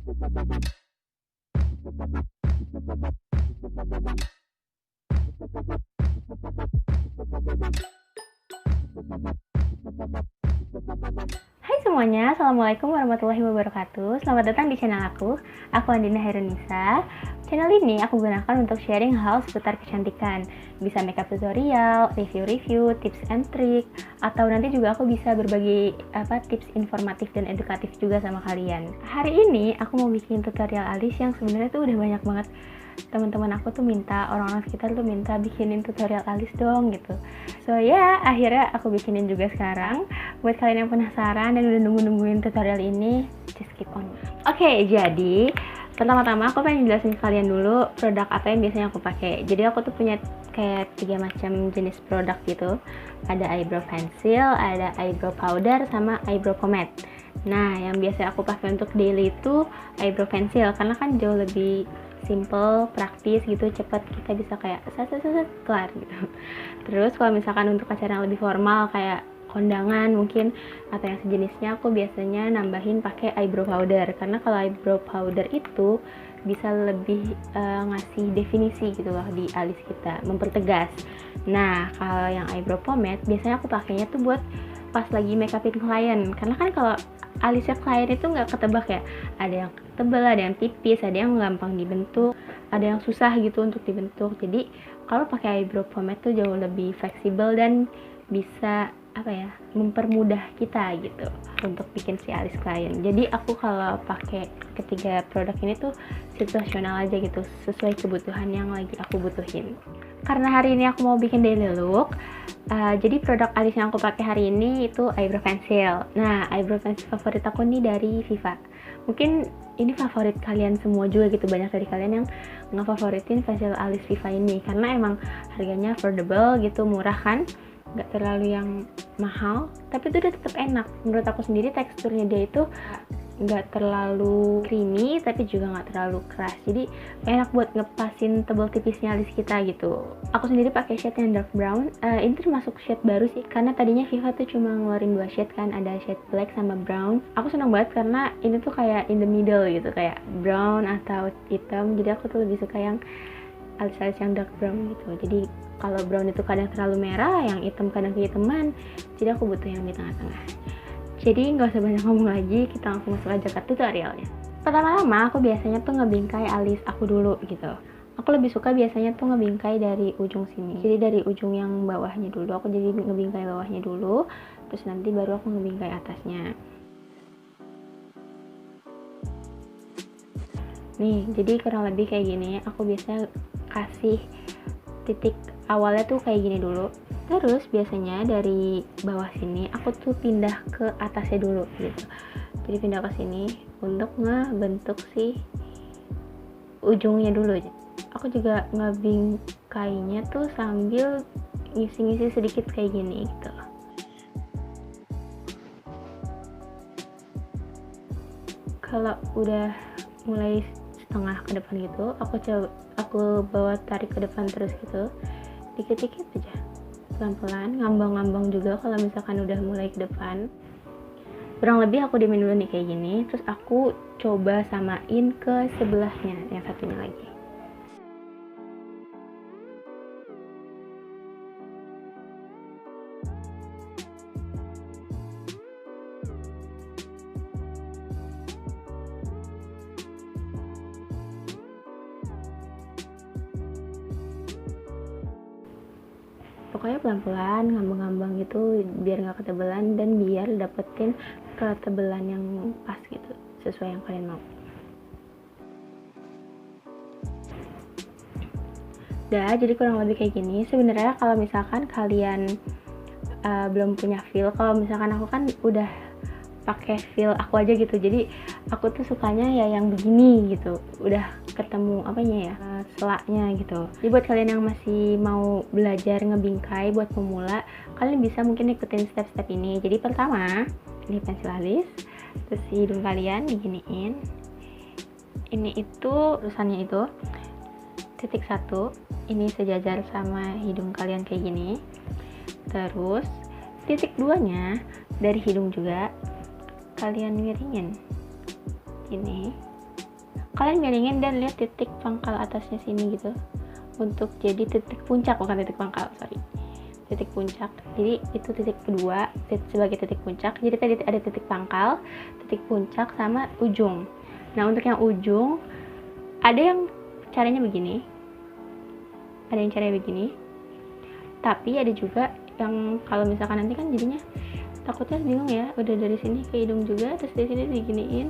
Hai semuanya, Assalamualaikum warahmatullahi wabarakatuh. Selamat datang di channel aku Andina Hairunisa. Channel ini aku gunakan untuk sharing hal seputar kecantikan. Bisa makeup tutorial, review-review, tips and trick, atau nanti juga aku bisa berbagi tips informatif dan edukatif juga sama kalian. Hari ini aku mau bikin tutorial alis yang sebenarnya tuh udah banyak banget teman-teman aku tuh minta, orang-orang sekitar tuh minta bikinin tutorial alis dong gitu. So ya, akhirnya aku bikinin juga sekarang. Buat kalian yang penasaran dan udah nungguin tutorial ini, just keep on. Oke, jadi pertama-tama aku pengen jelasin ke kalian dulu produk apa yang biasanya aku pakai. Jadi aku tuh punya kayak 3 macam jenis produk gitu. Ada eyebrow pencil, ada eyebrow powder, sama eyebrow pomade. Nah, yang biasa aku pakai untuk daily itu eyebrow pencil karena kan jauh lebih simple, praktis gitu, cepet kita bisa kayak set kelar gitu. Terus kalau misalkan untuk acara yang lebih formal kayak kondangan mungkin atau yang sejenisnya, aku biasanya nambahin pakai eyebrow powder karena kalau eyebrow powder itu bisa lebih ngasih definisi gitu loh di alis kita, mempertegas. Nah, kalau yang eyebrow pomade biasanya aku pakainya tuh buat pas lagi make upin klien, karena kan kalau alisnya klien itu nggak ketebak ya, ada yang tebal, ada yang tipis, ada yang gampang dibentuk, ada yang susah gitu untuk dibentuk. Jadi kalau pakai eyebrow pomade tuh jauh lebih fleksibel dan bisa mempermudah kita gitu untuk bikin si alis klien. Jadi aku kalau pakai ketiga produk ini tuh situasional aja gitu, sesuai kebutuhan yang lagi aku butuhin. Karena hari ini aku mau bikin daily look, jadi produk alis yang aku pakai hari ini itu eyebrow pencil. Nah, eyebrow pencil favorit aku nih dari Viva. Mungkin ini favorit kalian semua juga gitu, banyak dari kalian yang ngefavoritin pencil alis Viva ini karena emang harganya affordable gitu, murah kan, nggak terlalu yang mahal, tapi itu udah tetap enak. Menurut aku sendiri teksturnya dia itu nggak terlalu creamy tapi juga nggak terlalu keras, jadi enak buat ngepasin tebal tipisnya alis kita gitu. Aku sendiri pakai shade yang dark brown. Ini termasuk shade baru sih karena tadinya Viva tuh cuma ngeluarin 2 shade kan, ada shade black sama brown. Aku senang banget karena ini tuh kayak in the middle gitu, kayak brown atau hitam, jadi aku tuh lebih suka yang alis-alis yang dark brown gitu. Jadi kalau brown itu kadang terlalu merah, yang hitam kadang kehitaman, jadi aku butuh yang di tengah-tengah. Jadi nggak usah banyak ngomong lagi, kita langsung masuk aja ke tutorialnya. Pertama-tama aku biasanya tuh ngebingkai alis aku dulu gitu. Aku lebih suka biasanya tuh ngebingkai dari ujung sini. Jadi dari ujung yang bawahnya dulu, aku jadi ngebingkai bawahnya dulu, terus nanti baru aku ngebingkai atasnya. Nih, jadi kurang lebih kayak gini. Aku biasanya kasih titik awalnya tuh kayak gini dulu. Terus biasanya dari bawah sini aku tuh pindah ke atasnya dulu gitu. Jadi pindah ke sini untuk ngebentuk si ujungnya dulu. Aku juga ngebingkainya tuh sambil ngisi-ngisi sedikit kayak gini gitu. Kalau udah mulai setengah ke depan gitu, aku bawa tarik ke depan terus gitu, dikit-dikit aja, pelan-pelan, ngambang-ngambang juga kalau misalkan udah mulai ke depan. Kurang lebih aku diemin dulu nih kayak gini, terus aku coba samain ke sebelahnya, yang satunya lagi. Pokoknya pelan-pelan, ngambang-ngambang gitu biar nggak ketebelan dan biar dapetin ketebelan yang pas gitu, sesuai yang kalian mau. Udah, jadi kurang lebih kayak gini. Sebenarnya kalau misalkan kalian belum punya feel, kalau misalkan aku kan udah pakai feel aku aja gitu, jadi aku tuh sukanya ya yang begini gitu, udah ketemu selaknya gitu. Jadi buat kalian yang masih mau belajar ngebingkai buat pemula, kalian bisa mungkin ikutin step-step ini. Jadi pertama, ini pensil alis, terus hidung kalian diginiin, ini itu urusannya itu titik 1, ini sejajar sama hidung kalian kayak gini. Terus titik 2 nya dari hidung juga kalian miringin gini, kalian miringin dan lihat titik pangkal atasnya sini gitu, untuk jadi titik puncak, bukan titik pangkal, sorry, titik puncak. Jadi itu titik kedua sebagai titik puncak. Jadi tadi ada titik pangkal, titik puncak, sama ujung. Nah untuk yang ujung ada yang caranya begini, tapi ada juga yang kalau misalkan nanti kan jadinya takutnya bingung ya, udah dari sini ke hidung juga, terus dari sini diginiin,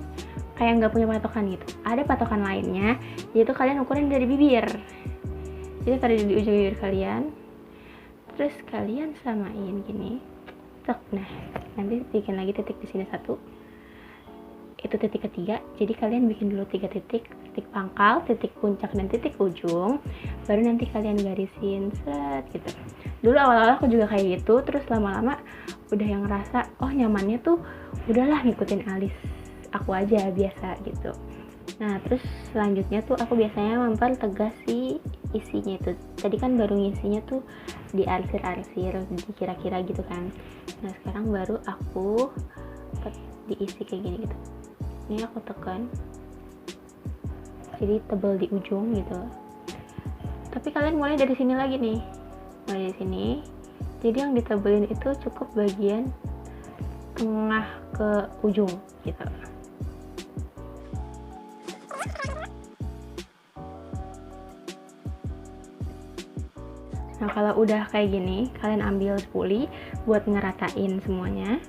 kayak nggak punya patokan gitu. Ada patokan lainnya, yaitu kalian ukurin dari bibir. Jadi taruh di ujung bibir kalian, terus kalian samain gini, tek. Nah nanti bikin lagi titik di sini satu, itu titik ketiga. Jadi kalian bikin dulu 3 titik, titik pangkal, titik puncak, dan titik ujung, baru nanti kalian garisin set gitu. Dulu awal-awal aku juga kayak gitu, terus lama-lama udah yang ngerasa oh nyamannya tuh udahlah ngikutin alis aku aja biasa gitu. Nah terus selanjutnya tuh aku biasanya mempertegas si isinya itu. Tadi kan baru ngisinya tuh diarsir-arsir, dikira-kira gitu kan. Nah sekarang baru aku diisi kayak gini gitu. Ini aku tekan, jadi tebal di ujung gitu. Tapi kalian mulai dari sini lagi nih, mulai dari sini. Jadi yang ditebelin itu cukup bagian tengah ke ujung gitu. Nah kalau udah kayak gini, kalian ambil spuli buat ngeratain semuanya,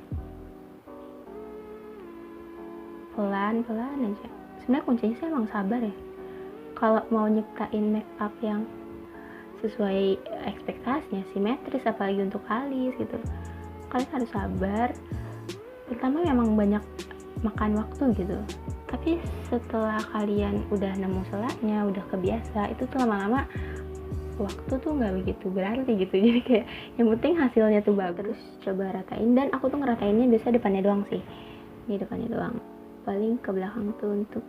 pelan-pelan aja. Sebenarnya kuncinya sih emang sabar ya. Kalau mau nyiptain make up yang sesuai ekspektasinya, simetris, apalagi untuk alis gitu, kalian harus sabar. Pertama memang banyak makan waktu gitu, tapi setelah kalian udah nemu selaknya, udah kebiasa, itu tuh lama-lama waktu tuh nggak begitu berarti gitu. Jadi kayak yang penting hasilnya tuh bagus. Terus coba ratain, dan aku tuh ngeratainnya biasa depannya doang sih, ini depannya doang, paling ke belakang tuh untuk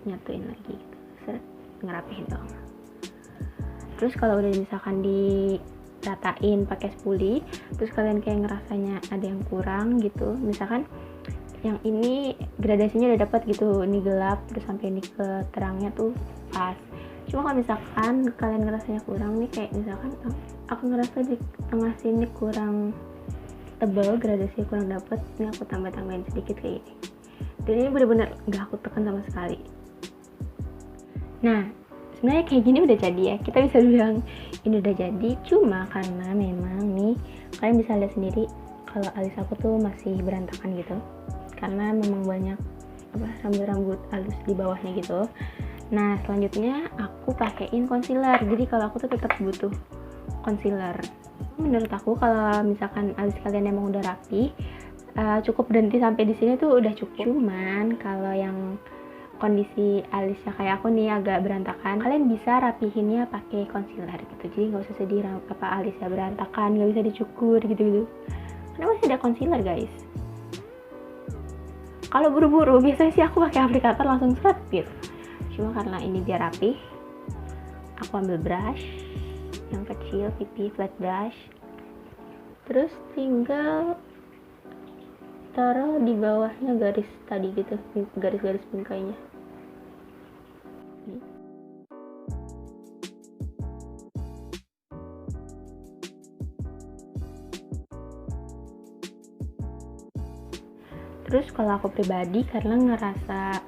nyatuin lagi gitu, seret, ngerapihin doang. Terus kalau udah misalkan diratain pakai spuli, terus kalian kayak ngerasanya ada yang kurang gitu, misalkan yang ini gradasinya udah dapat gitu, ini gelap terus sampai ini ke terangnya tuh pas. Cuma kalau misalkan kalian ngerasanya kurang nih, kayak misalkan aku ngerasa di tengah sini kurang tebal, gradasinya kurang dapet, ini aku tambahin sedikit kayak gini. Dan ini bener-bener gak aku tekan sama sekali. Nah sebenarnya kayak gini udah jadi ya, kita bisa bilang ini udah jadi. Cuma karena memang nih kalian bisa lihat sendiri kalau alis aku tuh masih berantakan gitu, karena memang banyak rambut-rambut halus di bawahnya gitu. Nah selanjutnya aku pakein concealer. Jadi kalau aku tuh tetap butuh concealer. Menurut aku kalau misalkan alis kalian emang udah rapi, cukup berhenti sampai di sini tuh udah cukup. Cuman kalau yang kondisi alisnya kayak aku nih agak berantakan, kalian bisa rapihinnya pakai concealer gitu. Jadi nggak usah sedih alisnya berantakan, nggak bisa dicukur gitu. Karena masih ada concealer guys. Kalau buru-buru biasanya sih aku pakai aplikator langsung seret gitu. Cuma karena ini dia rapi, aku ambil brush yang kecil, pipi flat brush, terus tinggal taruh di bawahnya garis tadi gitu, garis-garis bingkainya. Terus kalau aku pribadi, karena ngerasa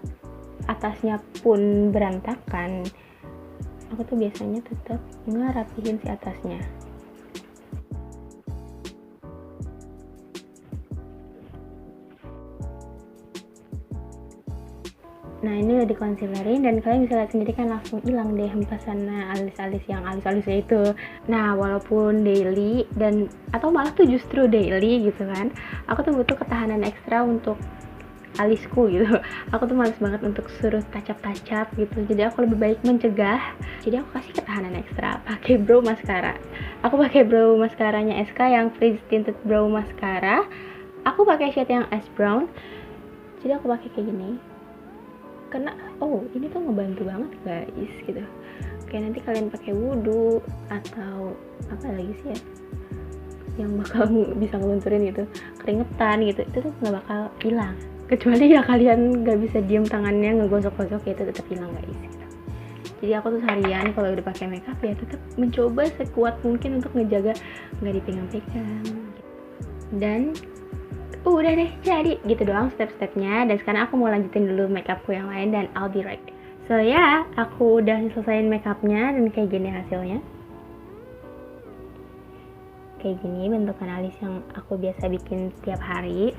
atasnya pun berantakan, aku tuh biasanya tetap ngerapihin si atasnya. Nah ini udah dikonsilerin, dan kalian bisa lihat sendiri kan langsung hilang deh hempasannya alis-alis yang alis-alisnya itu. Nah walaupun daily dan atau malah tuh justru daily gitu kan, aku tuh butuh ketahanan ekstra untuk alisku gitu. Aku tuh males banget untuk suruh tacap-tacap gitu, jadi aku lebih baik mencegah. Jadi aku kasih ketahanan ekstra pakai brow mascara. Aku pakai brow mascaranya SK yang Frizz Tinted Brow Mascara. Aku pakai shade yang Ash Brown. Jadi aku pakai kayak gini karena ini tuh ngebantu banget guys gitu. Kayak nanti kalian pakai wudhu atau apa lagi sih ya yang bakal bisa ngelunturin gitu, keringetan gitu, itu tuh nggak bakal hilang kecuali ya kalian nggak bisa diem tangannya ngegosok-gosok ya itu tetap hilang guys gitu. Jadi aku tuh seharian kalau udah pakai makeup ya tetap mencoba sekuat mungkin untuk ngejaga nggak dipegang-pegang gitu. Dan udah deh jadi gitu doang step-stepnya, dan sekarang aku mau lanjutin dulu makeupku yang lain dan I'll be right back. So ya, aku udah selesaiin makeupnya dan kayak gini hasilnya. Kayak gini bentukan alis yang aku biasa bikin setiap hari.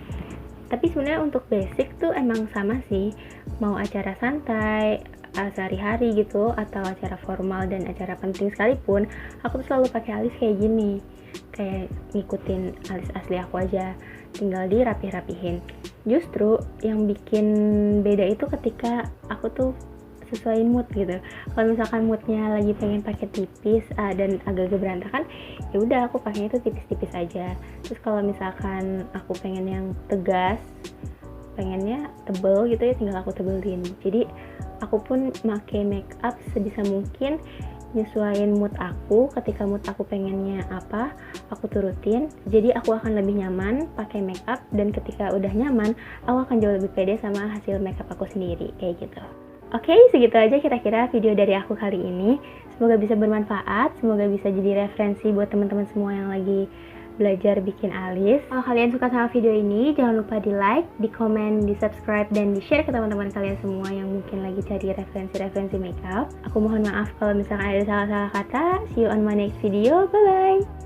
Tapi sebenarnya untuk basic tuh emang sama sih, mau acara santai sehari-hari gitu atau acara formal dan acara penting sekalipun, aku tuh selalu pakai alis kayak gini, kayak ngikutin alis asli aku aja, tinggal dirapih-rapihin. Justru yang bikin beda itu ketika aku tuh sesuaiin mood gitu. Kalau misalkan moodnya lagi pengen pakai tipis dan agak-agak berantakan, ya udah aku pakainya itu tipis-tipis aja. Terus kalau misalkan aku pengen yang tegas, pengennya tebel gitu ya, tinggal aku tebelin. Jadi aku pun pakai make up sebisa mungkin nyesuaiin mood aku. Ketika mood aku pengennya apa, aku turutin. Jadi aku akan lebih nyaman pakai make up, dan ketika udah nyaman, aku akan jauh lebih pede sama hasil make up aku sendiri kayak gitu. Oke, segitu aja kira-kira video dari aku kali ini. Semoga bisa bermanfaat, semoga bisa jadi referensi buat teman-teman semua yang lagi belajar bikin alis. Kalau kalian suka sama video ini, jangan lupa di like, di komen, di subscribe, dan di share ke teman-teman kalian semua yang mungkin lagi cari referensi-referensi makeup. Aku mohon maaf kalau misalkan ada salah-salah kata. See you on my next video. Bye-bye!